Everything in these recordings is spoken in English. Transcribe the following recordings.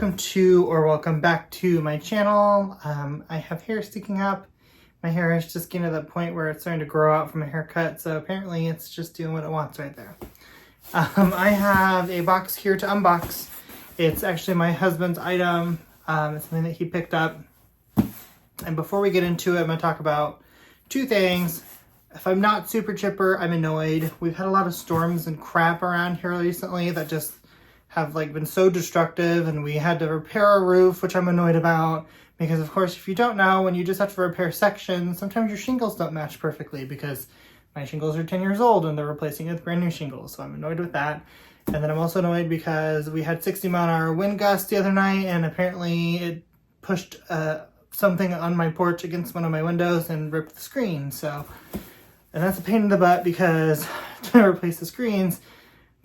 welcome back to my channel. I have hair sticking up. My hair is just getting to the point where it's starting to grow out from a haircut, so apparently it's just doing what it wants right there. I have a box here to unbox. It's actually my husband's item. It's something that he picked up. And before we get into it, I'm going to talk about two things. If I'm not super chipper, I'm annoyed. We've had a lot of storms and crap around here recently that just have been so destructive, and we had to repair our roof, which I'm annoyed about because, of course, if you don't know, when you just have to repair sections, sometimes your shingles don't match perfectly because my shingles are 10 years old and they're replacing it with brand new shingles, so I'm annoyed with that. And then I'm also annoyed because we had 60-mile-an-hour wind gusts the other night, and apparently it pushed something on my porch against one of my windows and ripped the screen. And that's a pain in the butt because to replace the screens,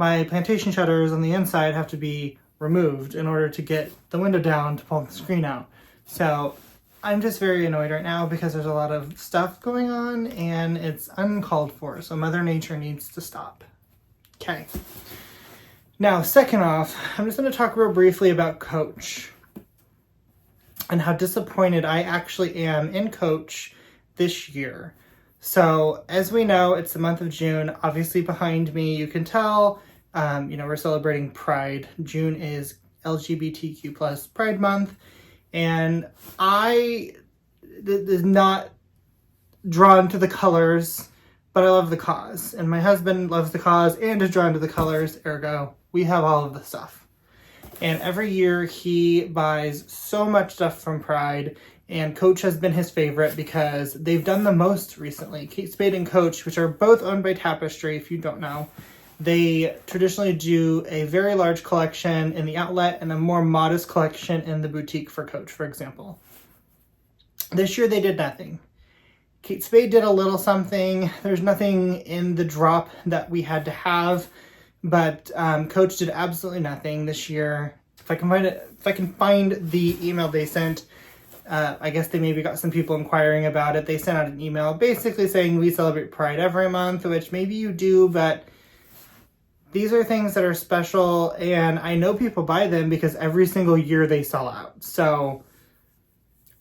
my plantation shutters on the inside have to be removed in order to get the window down to pull the screen out. So I'm just very annoyed right now because there's a lot of stuff going on and it's uncalled for. So Mother Nature needs to stop. Okay. Now, second off, I'm just going to talk real briefly about Coach and how disappointed I actually am in Coach this year. So as we know, it's the month of June. Obviously behind me, you can tell, we're celebrating Pride. June is LGBTQ plus Pride Month. And I is not drawn to the colors, but I love the cause. And my husband loves the cause and is drawn to the colors. Ergo, we have all of the stuff. And every year he buys so much stuff from Pride. And Coach has been his favorite because they've done the most recently. Kate Spade and Coach, which are both owned by Tapestry, if you don't know, they traditionally do a very large collection in the outlet and a more modest collection in the boutique for Coach, for example. This year they did nothing. Kate Spade did a little something. There's nothing in the drop that we had to have, but Coach did absolutely nothing this year. If I can find the email they sent, I guess they maybe got some people inquiring about it. They sent out an email basically saying we celebrate Pride every month, which maybe you do, but these are things that are special, and I know people buy them because every single year they sell out. So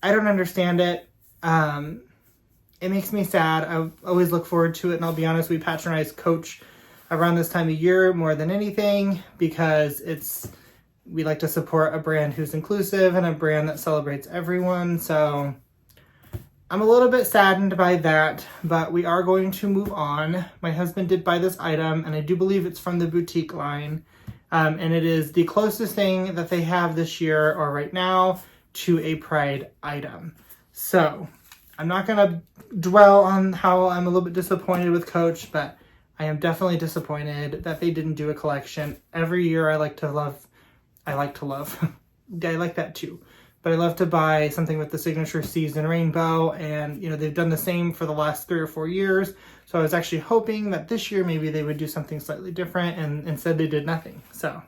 I don't understand it. It makes me sad. I always look forward to it, and I'll be honest, we patronize Coach around this time of year more than anything because we like to support a brand who's inclusive and a brand that celebrates everyone. So I'm a little bit saddened by that, but we are going to move on. My husband did buy this item, and I do believe it's from the boutique line. And it is the closest thing that they have this year or right now to a Pride item. So I'm not going to dwell on how I'm a little bit disappointed with Coach, but I am definitely disappointed that they didn't do a collection. Every year I like that too. But I love to buy something with the signature season rainbow, and they've done the same for the last 3 or 4 years. So I was actually hoping that this year maybe they would do something slightly different, and instead they did nothing. So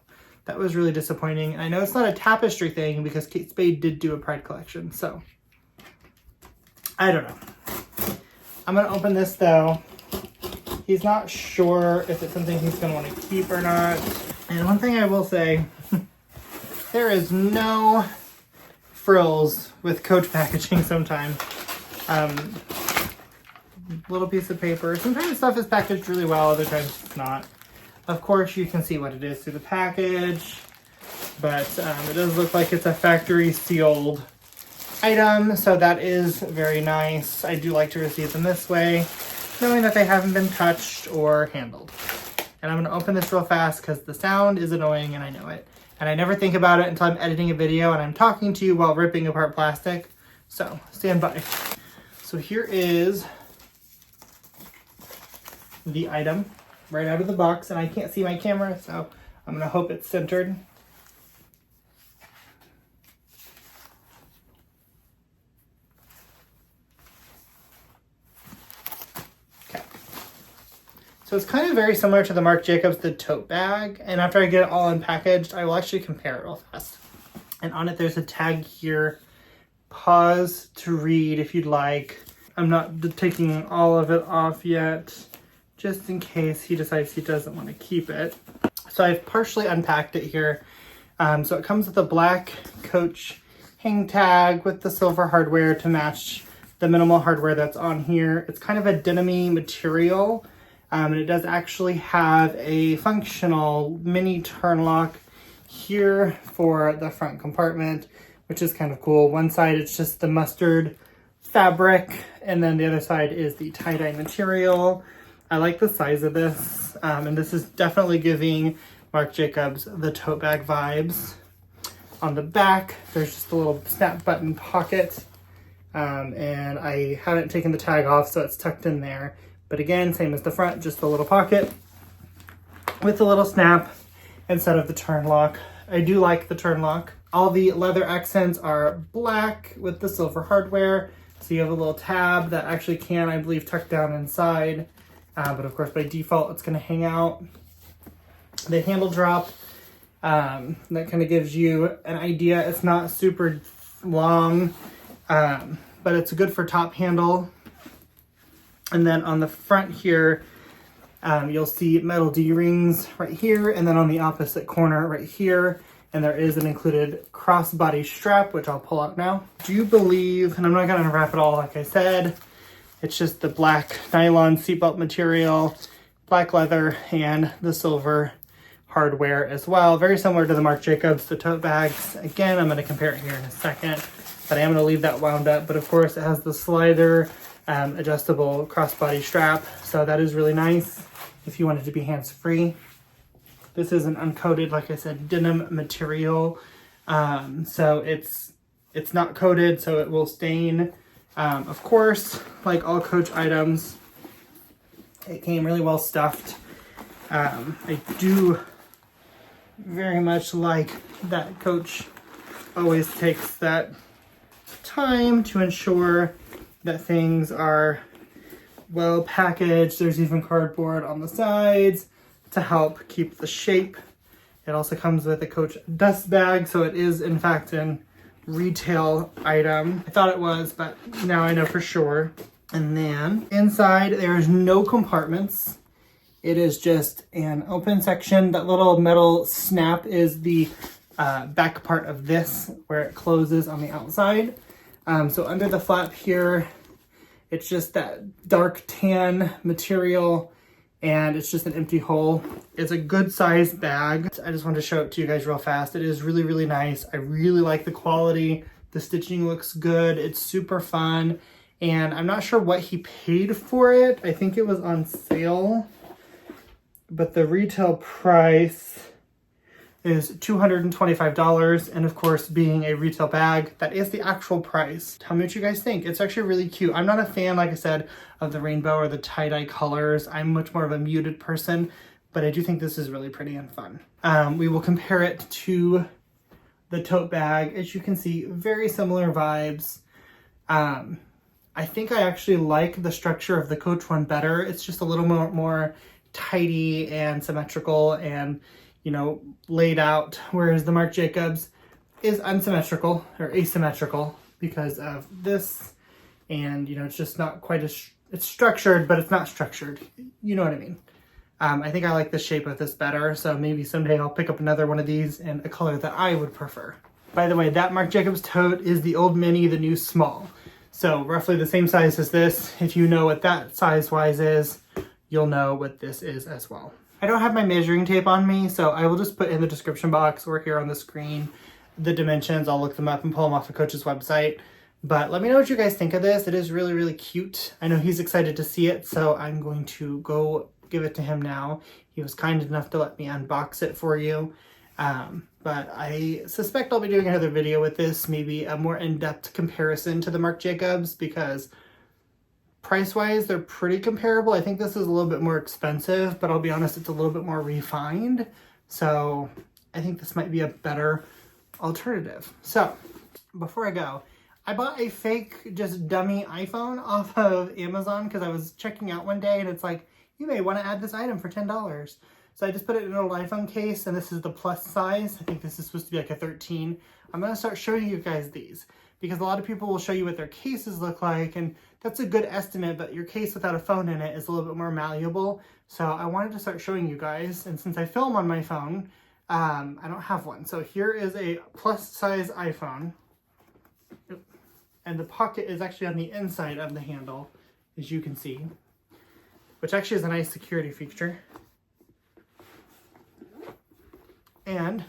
that was really disappointing. And I know it's not a Tapestry thing because Kate Spade did do a Pride collection. So I don't know. I'm going to open this though. He's not sure if it's something he's going to want to keep or not. And one thing I will say, there is no frills with Coach packaging sometimes. Little piece of paper. Sometimes stuff is packaged really well, other times it's not. Of course, you can see what it is through the package, but it does look like it's a factory sealed item, so that is very nice. I do like to receive them this way, knowing that they haven't been touched or handled. And I'm going to open this real fast because the sound is annoying and I know it. And I never think about it until I'm editing a video and I'm talking to you while ripping apart plastic. So stand by. So here is the item right out of the box, and I can't see my camera, so I'm going to hope it's centered. Okay. So it's kind of very similar to the Marc Jacobs The Tote Bag, and after I get it all unpackaged, I will actually compare it real fast. And on it there's a tag here. Pause to read if you'd like. I'm not taking all of it off yet, just in case he decides he doesn't want to keep it. So I've partially unpacked it here. So it comes with a black Coach hang tag with the silver hardware to match the minimal hardware that's on here. It's kind of a denim-y material, and it does actually have a functional mini turn lock here for the front compartment, which is kind of cool. One side it's just the mustard fabric, and then the other side is the tie-dye material. I like the size of this, and this is definitely giving Marc Jacobs the tote bag vibes. On the back, there's just a little snap button pocket, and I haven't taken the tag off, so it's tucked in there. But again, same as the front, just a little pocket with a little snap instead of the turn lock. I do like the turn lock. All the leather accents are black with the silver hardware. So you have a little tab that actually can, I believe, tuck down inside. But of course, by default, it's going to hang out. The handle drop, that kind of gives you an idea. It's not super long, but it's good for top handle. And then on the front here, you'll see metal D-rings right here, and then on the opposite corner right here. And there is an included crossbody strap, which I'll pull out now. Do you believe, and I'm not going to unwrap it all like I said, it's just the black nylon seatbelt material, black leather, and the silver hardware as well. Very similar to the Marc Jacobs, the tote bags. Again, I'm going to compare it here in a second, but I am going to leave that wound up. But of course, it has the slider, adjustable crossbody strap. So that is really nice if you wanted to be hands-free. This is an uncoated, like I said, denim material. So it's not coated, so it will stain. Of course, like all Coach items, it came really well stuffed. I do very much like that Coach always takes that time to ensure that things are well packaged. There's even cardboard on the sides to help keep the shape. It also comes with a Coach dust bag, so it is in fact an retail item. I thought it was, but now I know for sure. And then inside there is no compartments. It is just an open section. That little metal snap is the back part of this, where it closes on the outside. So under the flap here, it's just that dark tan material, and it's just an empty hole. It's a good sized bag. I just wanted to show it to you guys real fast. It is really, really nice. I really like the quality. The stitching looks good. It's super fun. And I'm not sure what he paid for it. I think it was on sale, but the retail price is $225. And of course, being a retail bag, that is the actual price. Tell me what you guys think. It's actually really cute. I'm not a fan, like I said, of the rainbow or the tie-dye colors. I'm much more of a muted person, but I do think this is really pretty and fun. We will compare it to the tote bag. As you can see, very similar vibes. I think I actually like the structure of the Coach one better. It's just a little more tidy and symmetrical and, you know, laid out, whereas the Marc Jacobs is unsymmetrical or asymmetrical because of this. And, you know, it's just not quite as, it's structured, but it's not structured. You know what I mean? I think I like the shape of this better, so maybe someday I'll pick up another one of these in a color that I would prefer. By the way, that Marc Jacobs tote is the old mini, the new small. So roughly the same size as this. If you know what that size-wise is, you'll know what this is as well. I don't have my measuring tape on me, so I will just put in the description box or here on the screen the dimensions. I'll look them up and pull them off of Coach's website. But let me know what you guys think of this. It is really, really cute. I know he's excited to see it, so I'm going to go give it to him now. He was kind enough to let me unbox it for you. But I suspect I'll be doing another video with this, maybe a more in-depth comparison to the Marc Jacobs, because price-wise, they're pretty comparable. I think this is a little bit more expensive, but I'll be honest, it's a little bit more refined. So I think this might be a better alternative. So before I go, I bought a fake, just dummy iPhone off of Amazon because I was checking out one day and it's like, you may want to add this item for $10. So I just put it in an old iPhone case, and this is the plus size. I think this is supposed to be like a 13. I'm going to start showing you guys these because a lot of people will show you what their cases look like, and that's a good estimate, but your case without a phone in it is a little bit more malleable. So I wanted to start showing you guys, and since I film on my phone, I don't have one. So here is a plus size iPhone. And the pocket is actually on the inside of the handle, as you can see, which actually is a nice security feature. And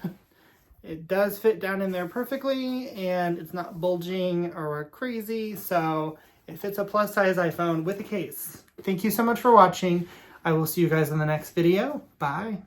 it does fit down in there perfectly, and it's not bulging or crazy, so it fits a plus size iPhone with a case. Thank you so much for watching. I will see you guys in the next video. Bye.